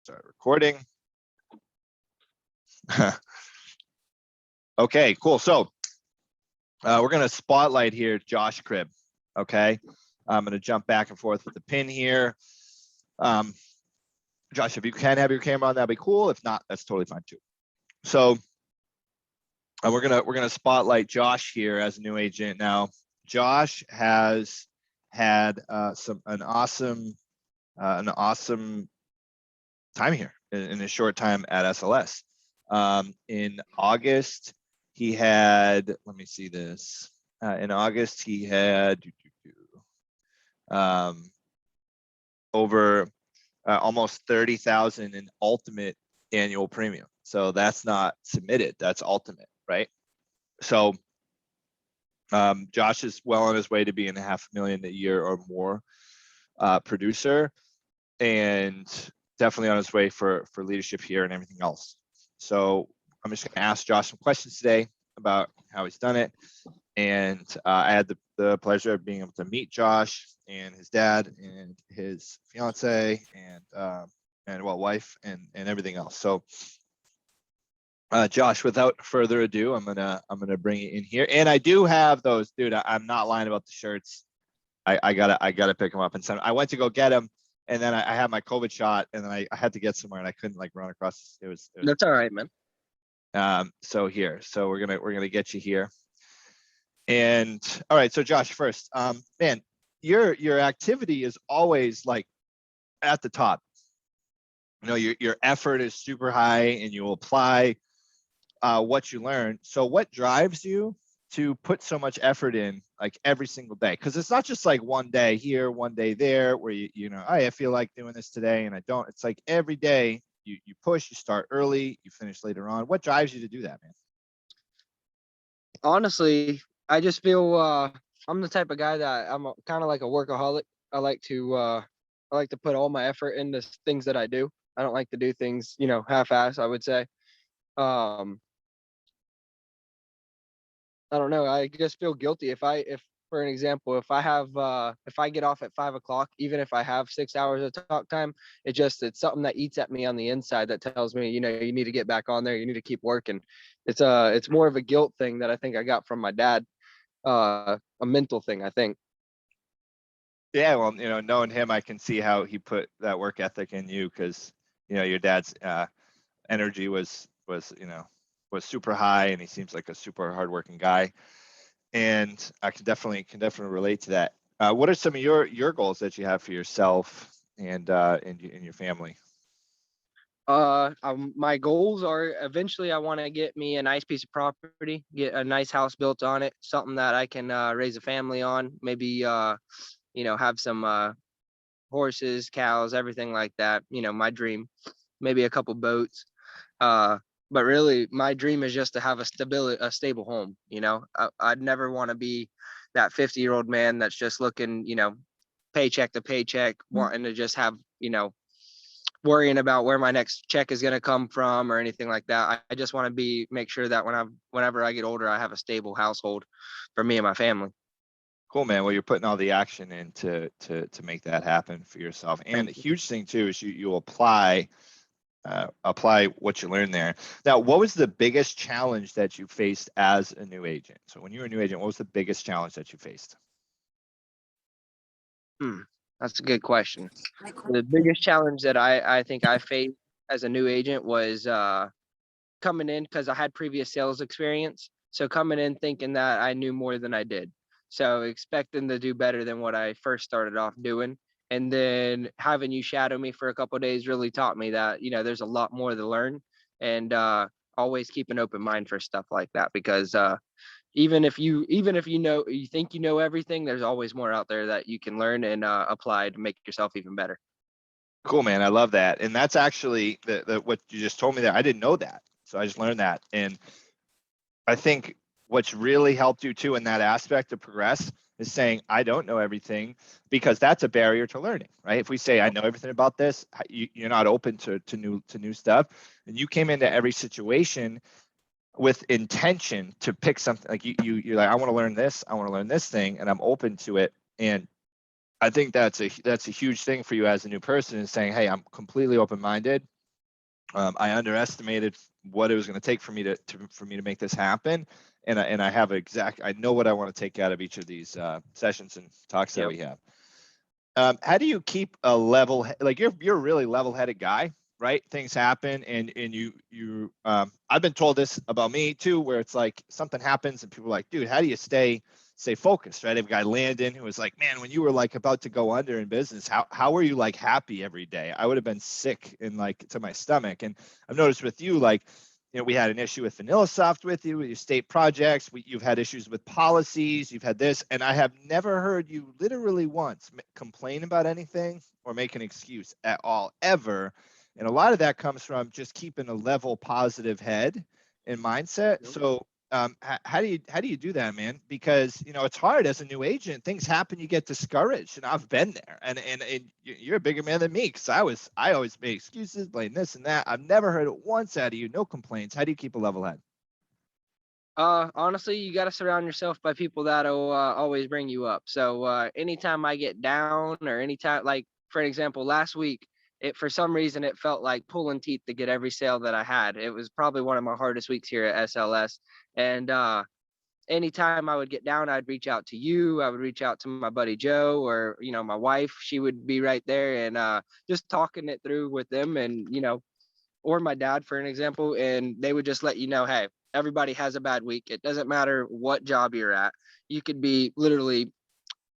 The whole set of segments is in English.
Start recording. Okay, cool. So we're going to spotlight here Josh Cribb. Okay, I'm going to jump back and forth with the pin here. Josh, if you can have your camera on, that'd be cool. If not, that's totally fine too. So we're gonna spotlight Josh here as a new agent. Now, Josh has had an awesome time here in a short time at SLS. In August, he had, let me see this. In August, he had over almost 30,000 in ultimate annual premium. So that's not submitted, that's ultimate, right? So Josh is well on his way to being $500,000 a year or more producer, and definitely on his way for leadership here and everything else. So I'm just going to ask Josh some questions today about how he's done it. And I had the pleasure of being able to meet Josh and his dad and his fiance and well, wife and everything else. So Josh, without further ado, I'm gonna bring you in here. And I do have those, dude. I'm not lying about the shirts. I gotta pick them up and send. I went to go get them, and then I had my COVID shot, and then I had to get somewhere, and I couldn't like run across. It was That's all right, man. So we're gonna get you here. And all right, so Josh, first, man, your activity is always like at the top. You know, your effort is super high, and you apply what you learn. So what drives you to put so much effort in like every single day? Because it's not just like one day here, one day there, where you know, I feel like doing this today and I don't. It's like every day you push, you start early, you finish later on. What drives you to do that, man? Honestly, I just feel I'm the type of guy that I'm kind of like a workaholic. I like to put all my effort into things that I do. I don't like to do things, you know, half-ass, I would say. I don't know. I just feel guilty if for an example, if I get off at 5 o'clock, even if I have 6 hours of talk time, it's something that eats at me on the inside that tells me, you know, you need to get back on there. You need to keep working. It's more of a guilt thing that I think I got from my dad, a mental thing, I think. Yeah, well, you know, knowing him, I can see how he put that work ethic in you, because you know your dad's energy was super high, and he seems like a super hardworking guy. And I can definitely relate to that. What are some of your goals that you have for yourself and your family? My goals are eventually I want to get me a nice piece of property, get a nice house built on it, something that I can raise a family on. Maybe you know, have some horses, cows, everything like that. You know, my dream. Maybe a couple boats. But really, my dream is just to have a stable home. You know, I'd never want to be that 50-year-old man that's just looking, you know, paycheck to paycheck, wanting to just have, you know, worrying about where my next check is going to come from or anything like that. I just want to make sure that whenever I get older, I have a stable household for me and my family. Cool, man. Well, you're putting all the action in to make that happen for yourself. And a huge thing too is you apply what you learned there. Now, what was the biggest challenge that you faced as a new agent? So when you were a new agent, what was the biggest challenge that you faced? That's a good question. The biggest challenge that I think I faced as a new agent was coming in, because I had previous sales experience. So coming in thinking that I knew more than I did. So expecting to do better than what I first started off doing. And then having you shadow me for a couple of days really taught me that, you know, there's a lot more to learn, and always keep an open mind for stuff like that, because even if you know, you think you know everything, there's always more out there that you can learn and apply to make yourself even better. Cool, man. I love that. And that's actually the what you just told me there. I didn't know that. So I just learned that. And I think what's really helped you too in that aspect to progress is saying, I don't know everything, because that's a barrier to learning, right? If we say, I know everything about this, you're not open to new stuff. And you came into every situation with intention to pick something, like you're like, I want to learn this thing, and I'm open to it. And I think that's a huge thing for you as a new person, is saying, hey, I'm completely open-minded. I underestimated what it was going to take for me to make this happen, and I have I know what I want to take out of each of these sessions and talks that Yep. we have. How do you keep a like you're a really level-headed guy, right? Things happen, and you I've been told this about me too, where it's like something happens and people are like, dude, how do you stay focused, right? I have a guy, Landon, who was like, man, when you were like about to go under in business, how were you like happy every day? I would have been sick and like to my stomach. And I've noticed with you, like, we had an issue with VanillaSoft with you, with your state projects. You've had issues with policies. You've had this, and I have never heard you literally once complain about anything or make an excuse at all, ever. And a lot of that comes from just keeping a level, positive head and mindset. Yep. So, how do you do that, man? Because it's hard as a new agent. Things happen, you get discouraged, and I've been there. And you're a bigger man than me, because I always made excuses, blame this and that. I've never heard it once out of you. No complaints. How do you keep a level head? Honestly, you got to surround yourself by people that'll always bring you up. So anytime I get down, or anytime, like for example, last week, for some reason it felt like pulling teeth to get every sale that I had. It was probably one of my hardest weeks here at SLS, and anytime I would get down, I'd reach out to you. I would reach out to my buddy Joe, or my wife. She would be right there, and just talking it through with them, and or my dad, for an example, and they would just let you know, hey, everybody has a bad week. It doesn't matter what job you're at. You could be literally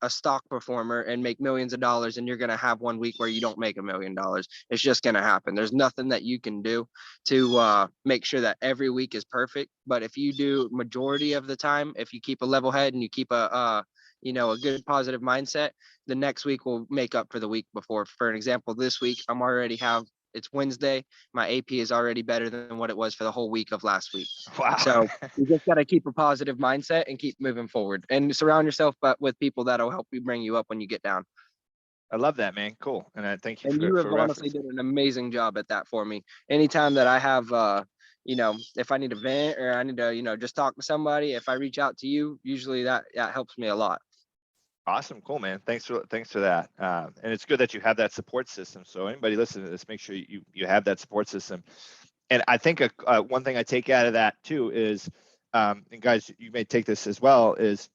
a stock performer and make millions of dollars, and you're going to have one week where you don't make $1 million. It's just going to happen. There's nothing that you can do to make sure that every week is perfect. But if you do majority of the time, if you keep a level head and you keep a good positive mindset, the next week will make up for the week before. For an example, this week it's Wednesday. My AP is already better than what it was for the whole week of last week. Wow. So you just got to keep a positive mindset and keep moving forward, and surround yourself with people that'll help you bring you up when you get down. I love that, man. Cool. And I thank you And you for have honestly reference. did an amazing job at that for me. Anytime that I have, if I need to vent, or I need to, just talk to somebody, if I reach out to you, usually that helps me a lot. Awesome. Cool, man. Thanks for that. And it's good that you have that support system. So anybody listening to this, make sure you have that support system. And I think one thing I take out of that too is, and guys, you may take this as well, is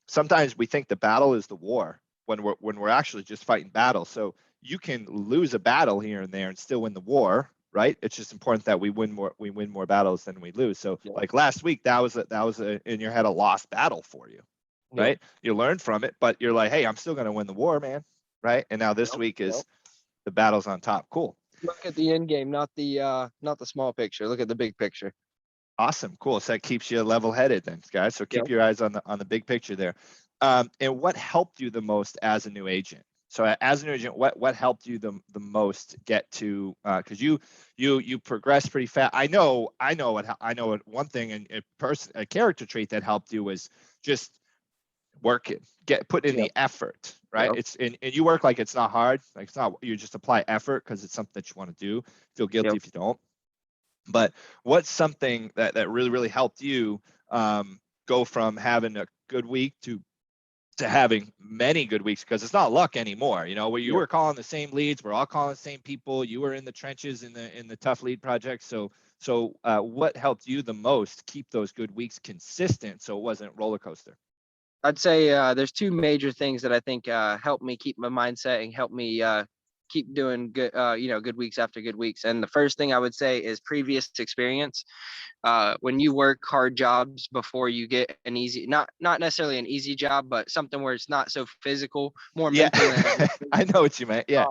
sometimes we think the battle is the war when we're actually just fighting battles. So you can lose a battle here and there and still win the war, right? It's just important that we win more battles than we lose. So Yeah. like last week, that was in your head a lost battle for you, right? Yep. You learned from it, but you're like, hey, I'm still going to win the war, man, right? And now this week is the battle's on top. Cool. Look at the end game, not the small picture. Look at the big picture. Awesome. Cool. So that keeps you level headed then, guys. So keep Yep. your eyes on the big picture there. And what helped you the most as a new agent? So as a new agent, what helped you the most get to, because you progressed pretty fast. I know what one thing, and a character trait that helped you was just working, put in the effort, right? Yep. And you work like it's not hard, like it's not, you just apply effort because it's something that you want to do. Feel guilty Yep. if you don't. But what's something that really helped you go from having a good week to having many good weeks? Because it's not luck anymore. Where you were calling the same leads, we're all calling the same people. You were in the trenches in the tough lead project. So what helped you the most keep those good weeks consistent so it wasn't roller coaster? I'd say there's two major things that I think help me keep my mindset and help me keep doing good, good weeks after good weeks. And the first thing I would say is previous experience. When you work hard jobs before you get an easy, not necessarily an easy job, but something where it's not so physical, more Yeah, mental. I know what you meant. Yeah.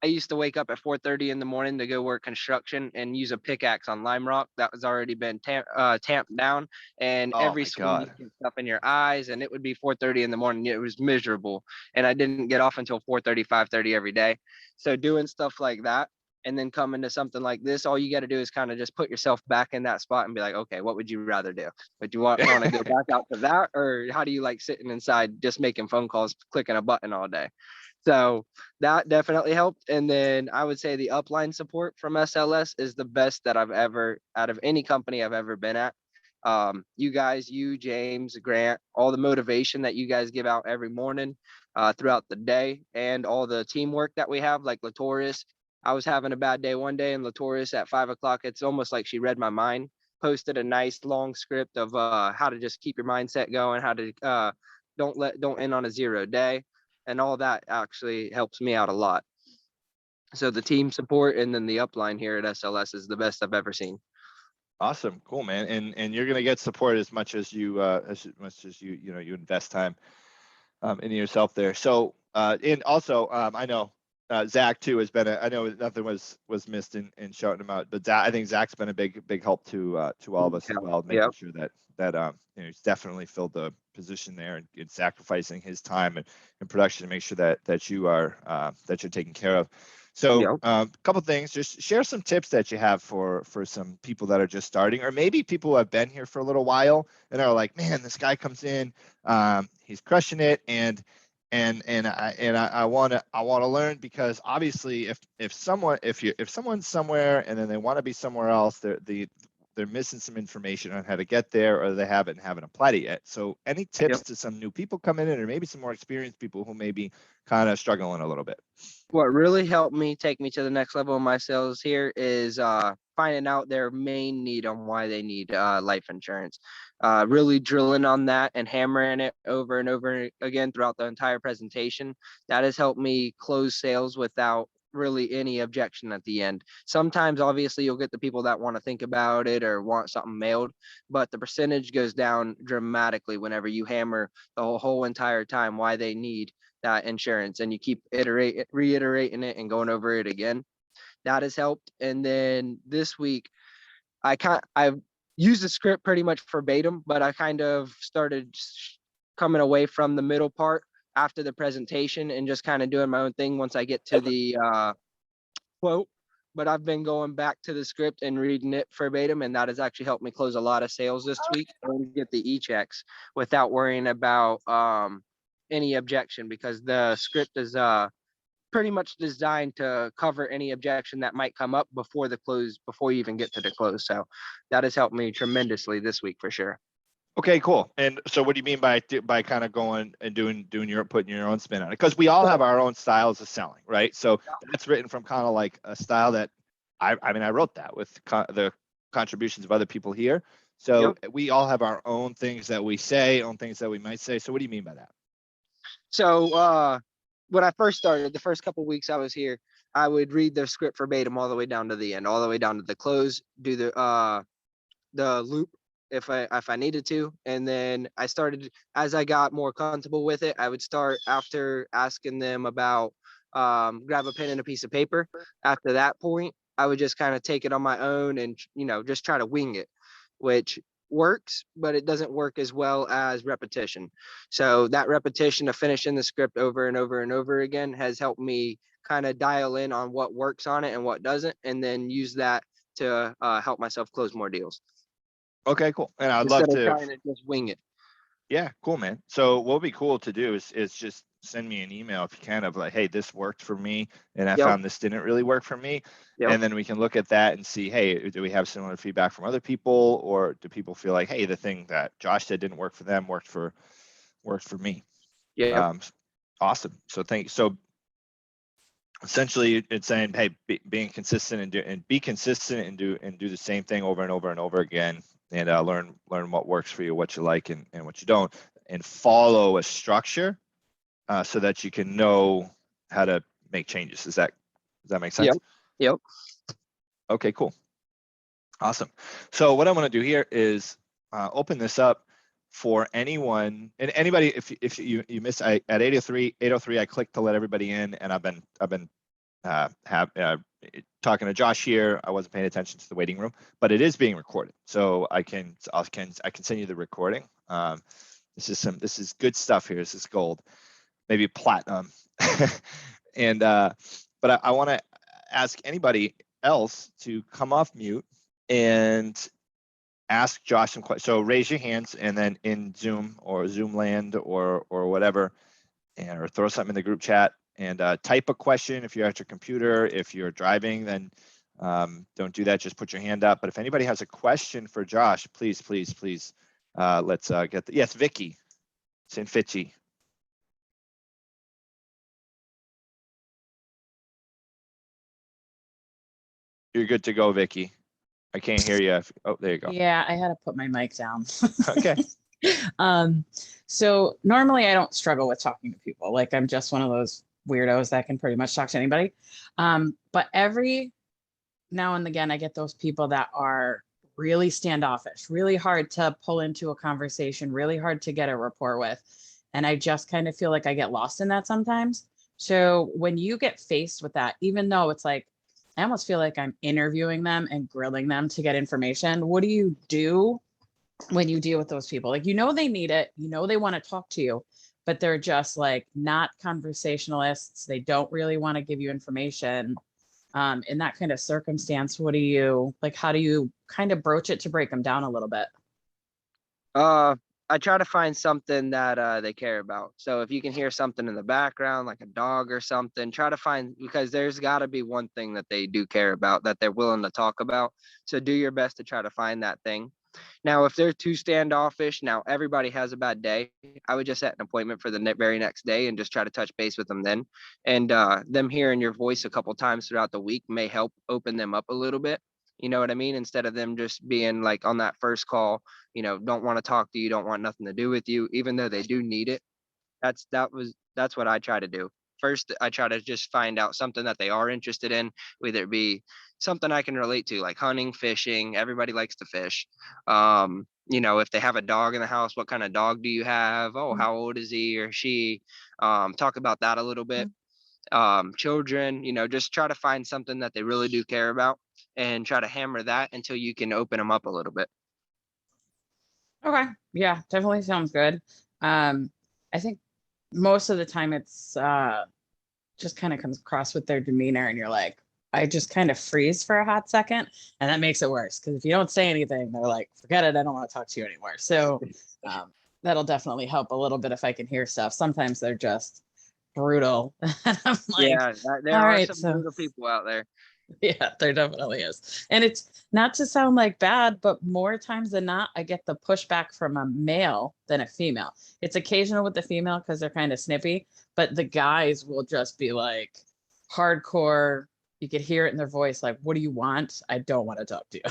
I used to wake up at 4:30 in the morning to go work construction and use a pickaxe on lime rock that was already been tamped down, and Oh every my swing you God. get stuff in your eyes, and it would be 4:30 in the morning. It was miserable, and I didn't get off until 4:30, 5:30 every day. So doing stuff like that, and then coming to something like this, all you got to do is kind of just put yourself back in that spot and be like, okay, what would you rather do? Would you want to go back out to that, or how do you like sitting inside just making phone calls, clicking a button all day? So that definitely helped. And then I would say the upline support from SLS is the best that I've ever, out of any company I've ever been at. You guys, James, Grant, all the motivation that you guys give out every morning, throughout the day, and all the teamwork that we have, like Latoris. I was having a bad day one day, and Latoris at 5 o'clock, it's almost like she read my mind, posted a nice long script of how to just keep your mindset going, how to don't end on a 0 day, and all that actually helps me out a lot. So the team support and then the upline here at SLS is the best I've ever seen. Awesome, cool, man. And you're gonna get support as much as you you invest time into yourself there. So and also I know Zach too has been I know nothing was missed in shouting him out, but I think Zach's been a big help to all of us as well, making Yep. sure that he's definitely filled the position there and sacrificing his time and production to make sure that you are that you're taken care of. So Yep. a couple things, just share some tips that you have for some people that are just starting, or maybe people who have been here for a little while and are like, man, this guy comes in, he's crushing it, and I want to learn, because obviously if someone's somewhere and then they want to be somewhere else, they're missing some information on how to get there, or they haven't applied it yet. So any tips Yep. to some new people coming in, or maybe some more experienced people who may be kind of struggling a little bit? What really helped me take me to the next level of my sales here is finding out their main need on why they need life insurance. Really drilling on that and hammering it over and over again throughout the entire presentation. That has helped me close sales without really any objection at the end. Sometimes obviously you'll get the people that want to think about it or want something mailed, but the percentage goes down dramatically whenever you hammer the whole entire time why they need that insurance, and you keep reiterating it and going over it again. That has helped. And then this week I've used the script pretty much verbatim, but I kind of started coming away from the middle part after the presentation and just kind of doing my own thing once I get to the quote. But I've been going back to the script and reading it verbatim, and that has actually helped me close a lot of sales this week and get the e-checks without worrying about any objection, because the script is pretty much designed to cover any objection that might come up before the close, before you even get to the close. So that has helped me tremendously this week for sure. Okay, cool. And so what do you mean by kind of going and doing your putting your own spin on it? Because we all have our own styles of selling, right? So that's written from kind of like a style that I mean, I wrote that with the contributions of other people here. So we all have our own things that we say, own things that we might say. So what do you mean by that? So when I first started, the first couple weeks I was here, I would read the script verbatim all the way down to the end, all the way down to the close, do the loop if I needed to. And then I started, as I got more comfortable with it, I would start after asking them about grab a pen and a piece of paper. After that point, I would just kind of take it on my own and just try to wing it, which works, but it doesn't work as well as repetition. So that repetition of finishing the script over and over and over again has helped me kind of dial in on what works on it and what doesn't, and then use that to help myself close more deals Okay, cool. And I'd love instead of to. trying to just wing it. Yeah, cool, man. So what would be cool to do is just send me an email if you can, of like, hey, this worked for me, and I Yep. found this didn't really work for me. Yep. And then we can look at that and see, hey, do we have similar feedback from other people, or do people feel like, hey, the thing that Josh said didn't work for them worked for me? Yep. Awesome. So so essentially it's saying, hey, being consistent and be consistent and do the same thing over and over and over again, and learn what works for you, what you like and what you don't, and follow a structure so that you can know how to make changes. Does that make sense? Yep. Okay, cool. Awesome. So what I want to do here is open this up for anyone and anybody. If you miss, at 8:03 I clicked to let everybody in, and I've been talking to Josh here. I wasn't paying attention to the waiting room, but it is being recorded, so I can send you the recording. This is good stuff here. This is gold, maybe platinum. And but I want to ask anybody else to come off mute and ask Josh some questions. So raise your hands, and then in Zoom or Zoom land or whatever, or throw something in the group chat, and type a question. If you're at your computer, if you're driving, then don't do that. Just put your hand up. But if anybody has a question for Josh, please, let's get yes, Vicky Sanfici. You're good to go, Vicky. I can't hear you. Oh, there you go. Yeah, I had to put my mic down. Okay. So normally I don't struggle with talking to people. Like I'm just one of those weirdos that can pretty much talk to anybody. But every now and again, I get those people that are really standoffish, really hard to pull into a conversation, really hard to get a rapport with. And I just kind of feel like I get lost in that sometimes. So when you get faced with that, even though it's like, I almost feel like I'm interviewing them and grilling them to get information. What do you do when you deal with those people? Like, they need it, they want to talk to you, but they're just like not conversationalists. They don't really want to give you information. In that kind of circumstance, what do you like? How do you kind of broach it to break them down a little bit? I try to find something that they care about. So if you can hear something in the background, like a dog or something, try to find, because there's got to be one thing that they do care about that they're willing to talk about. So do your best to try to find that thing. Now, if they're too standoffish, now everybody has a bad day. I would just set an appointment for the very next day and just try to touch base with them then. And them hearing your voice a couple times throughout the week may help open them up a little bit. You know what I mean? Instead of them just being like on that first call, don't want to talk to you, don't want nothing to do with you, even though they do need it. That's what I try to do. First, I try to just find out something that they are interested in, whether it be something I can relate to, like hunting, fishing. Everybody likes to fish. If they have a dog in the house, what kind of dog do you have? Oh, how old is he or she? Talk about that a little bit. Children, just try to find something that they really do care about and try to hammer that until you can open them up a little bit. Okay. Yeah, definitely sounds good. I think most of the time it's just kind of comes across with their demeanor and you're like, I just kind of freeze for a hot second, and that makes it worse because if you don't say anything, they're like, forget it, I don't want to talk to you anymore. So that'll definitely help a little bit if I can hear stuff. Sometimes they're just brutal. I'm like, Yeah, there all are right, some so brutal people out there. yeah, there definitely is. And it's not to sound like bad, but more times than not, I get the pushback from a male than a female. It's occasional with the female because they're kind of snippy, but the guys will just be like hardcore. You could hear it in their voice, like, what do you want? I don't want to talk to you.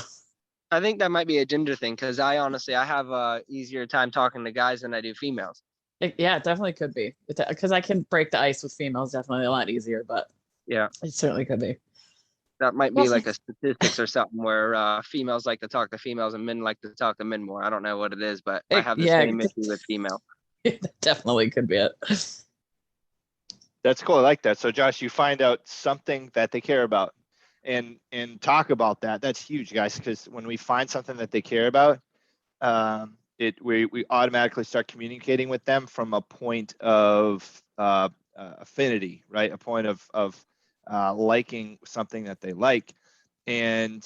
I think that might be a gender thing because I have a easier time talking to guys than I do females. Yeah, it definitely could be. Because I can break the ice with females definitely a lot easier, but Yeah, it certainly could be. that might Well, be like a statistics or something where females like to talk to females and men like to talk to men more. I don't know what it is, but I have the yeah, same issue with female. it definitely could be it. That's cool. I like that. So Josh, you find out something that they care about and talk about that. That's huge, guys, because when we find something that they care about, we automatically start communicating with them from a point of affinity, right? A point of liking something that they like. And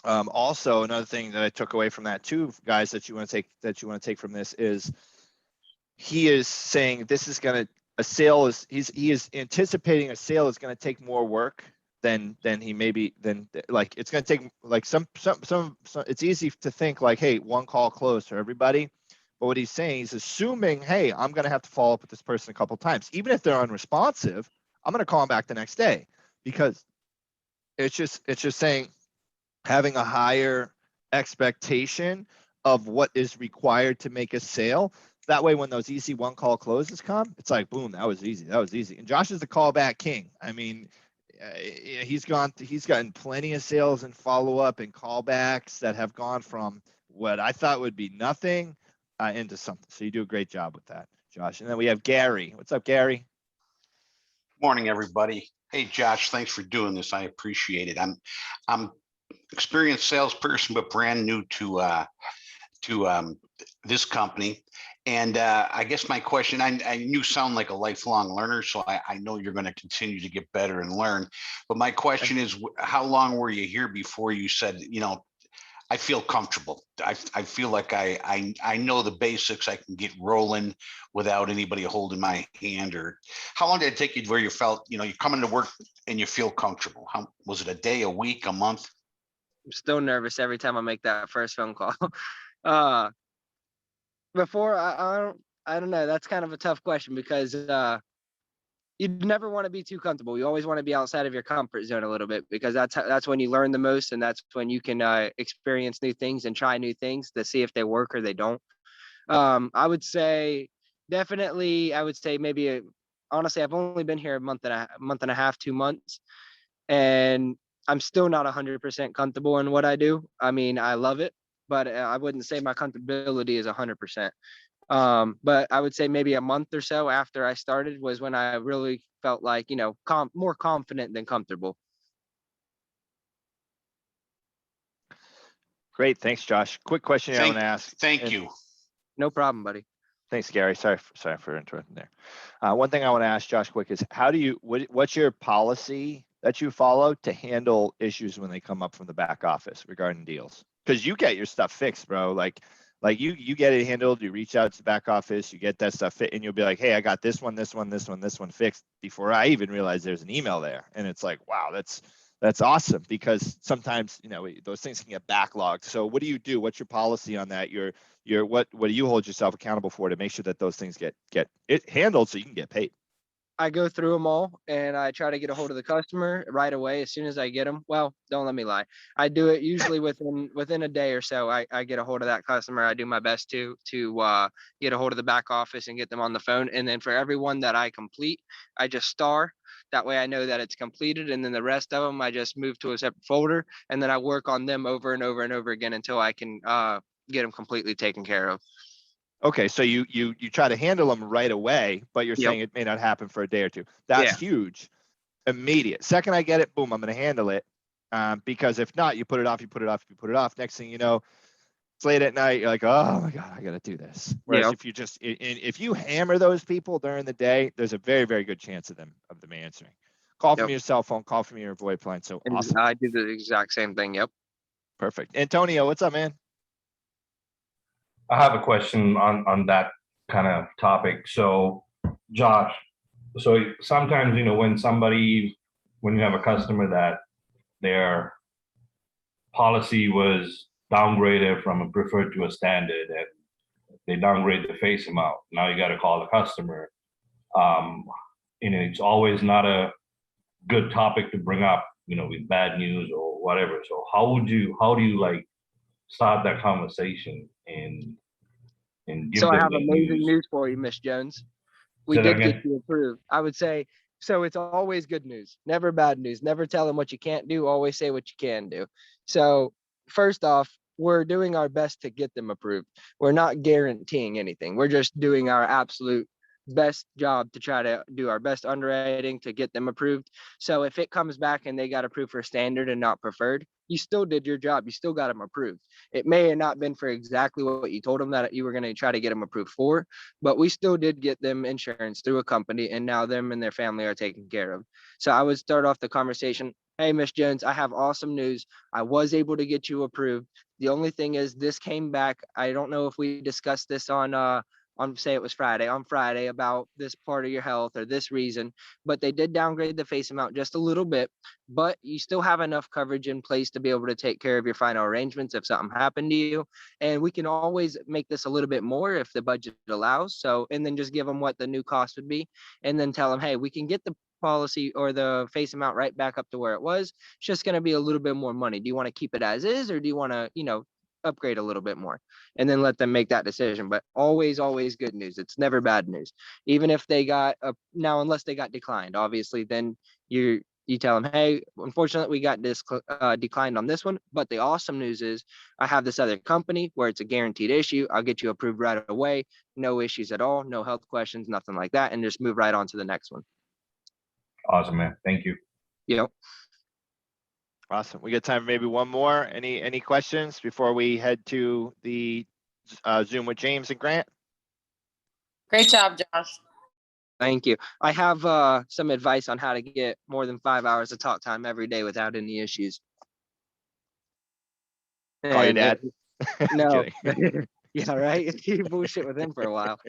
also another thing that I took away from that too, guys, that you want to take from this is he is saying this is going to he is anticipating a sale is going to take more work than he maybe like it's going to take like some it's easy to think like, hey, one call closed for everybody, but what he's saying, he's assuming, hey, I'm going to have to follow up with this person a couple of times, even if they're unresponsive. I'm going to call them back the next day, because it's just saying having a higher expectation of what is required to make a sale. That way, when those easy one call closes come, it's like, boom, that was easy. And Josh is the callback king. I mean, he's gotten plenty of sales and follow up and callbacks that have gone from what I thought would be nothing into something. So you do a great job with that, Josh. And then we have Gary. What's up, Gary? Morning, everybody. Hey, Josh, thanks for doing this. I appreciate it. I'm experienced salesperson, but brand new to this company. And I guess my question, you sound like a lifelong learner, so I know you're going to continue to get better and learn. But my question is, how long were you here before you said, I feel comfortable. I feel like I know the basics. I can get rolling without anybody holding my hand. Or how long did it take you to where you felt, you're coming to work and you feel comfortable? How was it? A day, a week, a month? I'm still nervous every time I make that first phone call. Before I don't know. That's kind of a tough question because never want to be too comfortable. You always want to be outside of your comfort zone a little bit, because that's when you learn the most, and that's when you can experience new things and try new things to see if they work or they don't. I would say definitely. I would say maybe honestly, I've only been here a month and a half, 2 months, and I'm still not 100% comfortable in what I do. I mean, I love it, but I wouldn't say my comfortability is 100%. But I would say maybe a month or so after I started was when I really felt like, more confident than comfortable. Great, thanks, Josh. Quick question I want to ask. Thank and- you. No problem, buddy. Thanks, Gary. Sorry for interrupting there. One thing I want to ask Josh quick is what's your policy that you follow to handle issues when they come up from the back office regarding deals? Because you get your stuff fixed, bro. Like you get it handled, you reach out to the back office, you get that stuff fit, and you'll be like, hey, I got this one fixed before I even realize there's an email there. And it's like, wow, that's awesome, because sometimes, those things can get backlogged. So what do you do? What's your policy on that? What do you hold yourself accountable for to make sure that those things get it handled so you can get paid? I go through them all and I try to get a hold of the customer right away as soon as I get them. Well, don't let me lie. I do it usually within a day or so. I get a hold of that customer. I do my best to get a hold of the back office and get them on the phone. And then for everyone that I complete, I just star. That way I know that it's completed. And then the rest of them, I just move to a separate folder, and then I work on them over and over and over again until I can get them completely taken care of. Okay, so you try to handle them right away, but you're Yep. saying it may not happen for a day or two. That's huge. Immediate. Second I get it, boom, I'm going to handle it. Because if not, you put it off. Next thing you know, it's late at night. You're like, oh my God, I got to do this. Whereas Yep. if you hammer those people during the day, there's a very, very good chance of them answering. Call from Yep. your cell phone, call from your VoIP line. So And awesome. I do the exact same thing. Yep. Perfect. Antonio, what's up, man? I have a question on that kind of topic. So, Josh, so sometimes, when you have a customer that their policy was downgraded from a preferred to a standard, and they downgrade the face amount. Now you got to call the customer. It's always not a good topic to bring up, with bad news or whatever. So how do you like start that conversation and give So I them have the amazing news for you, Miss Jones. We Say that did get again? you approved. I would say, so it's always good news, never bad news. Never tell them what you can't do, always say what you can do. So first off, we're doing our best to get them approved. We're not guaranteeing anything. We're just doing our absolute best job to try to do our best underwriting to get them approved. So if it comes back and they got approved for standard and not preferred, you still did your job. You still got them approved. It may have not been for exactly what you told them that you were going to try to get them approved for, but we still did get them insurance through a company, and now them and their family are taken care of. So I would start off the conversation. Hey, Miss Jones, I have awesome news. I was able to get you approved. The only thing is this came back. I don't know if we discussed this on say it was Friday, on Friday, about this part of your health or this reason, but they did downgrade the face amount just a little bit, but you still have enough coverage in place to be able to take care of your final arrangements if something happened to you. And we can always make this a little bit more if the budget allows. So, and then just give them what the new cost would be, and then tell them, hey, we can get the policy or the face amount right back up to where it was. It's just going to be a little bit more money. Do you want to keep it as is, or do you want to, upgrade a little bit more? And then let them make that decision. But always good news. It's never bad news. Even if they got now, unless they got declined, obviously, then you tell them, hey, unfortunately, we got declined on this one. But the awesome news is I have this other company where it's a guaranteed issue. I'll get you approved right away. No issues at all. No health questions, nothing like that. And just move right on to the next one. Awesome, man. Thank you. Yep. Awesome. We got time for maybe one more. Any questions before we head to the Zoom with James and Grant? Great job, Josh. Thank you. I have some advice on how to get more than 5 hours of talk time every day without any issues. Call your dad. No. Kidding. Yeah, right. You bullshit with him for a while.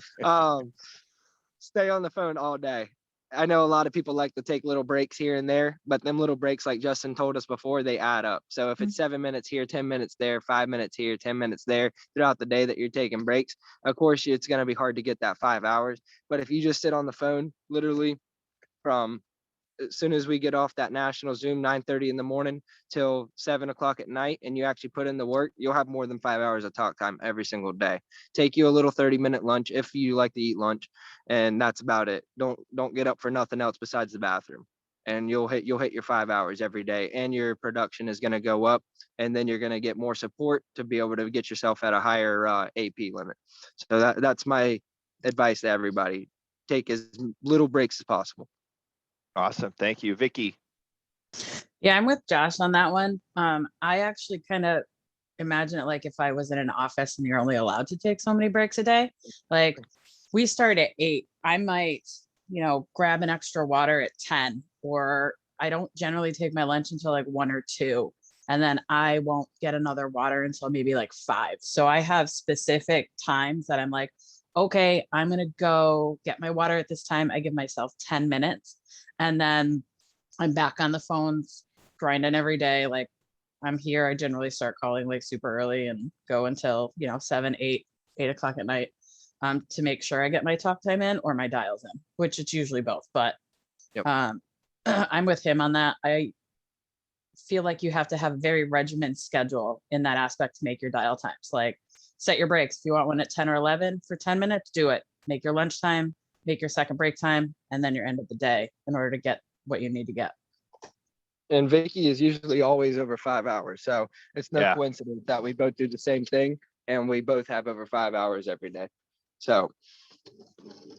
Stay on the phone all day. I know a lot of people like to take little breaks here and there, but them little breaks, like Justin told us before, they add up. So if it's 7 minutes here, 10 minutes there, 5 minutes here, 10 minutes there throughout the day that you're taking breaks, of course, it's going to be hard to get that 5 hours. But if you just sit on the phone, literally from as soon as we get off that national Zoom, 9:30 in the morning till 7 o'clock at night, and you actually put in the work, you'll have more than 5 hours of talk time every single day. Take you a little 30-minute lunch if you like to eat lunch, and that's about it. Don't get up for nothing else besides the bathroom, and you'll hit your 5 hours every day, and your production is going to go up, and then you're going to get more support to be able to get yourself at a higher AP limit. So that's my advice to everybody. Take as little breaks as possible. Awesome. Thank you, Vicky. Yeah, I'm with Josh on that one. I actually kind of imagine it like if I was in an office and you're only allowed to take so many breaks a day. Like we start at 8. I might, grab an extra water at 10, or I don't generally take my lunch until like 1 or 2. And then I won't get another water until maybe like 5. So I have specific times that I'm like, okay, I'm going to go get my water at this time. I give myself 10 minutes and then I'm back on the phones grinding every day. Like I'm here. I generally start calling like super early and go until, 7, 8 o'clock at night to make sure I get my talk time in or my dials in, which it's usually both. But Yep. I'm with him on that. I feel like you have to have a very regimented schedule in that aspect to make your dial times. Like set your breaks. If you want one at 10 or 11 for 10 minutes, do it. Make your lunch time, make your second break time, and then your end of the day in order to get what you need to get. And Vicky is usually always over 5 hours. So it's no Yeah. coincidence that we both do the same thing and we both have over 5 hours every day. So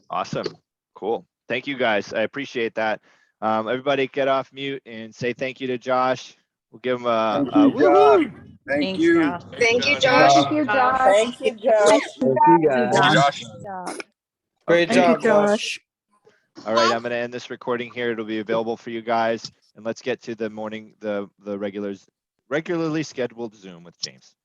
Awesome. Cool. Thank you guys. I appreciate that. Everybody get off mute and say thank you to Josh. We'll give him a woo-hoo. Thank you. Thank you, Josh. Thank you, Josh. Thank you, Josh. thank you guys. Great Okay. job, Josh. All right, I'm gonna end this recording here. It'll be available for you guys. And let's get to the regularly scheduled Zoom with James.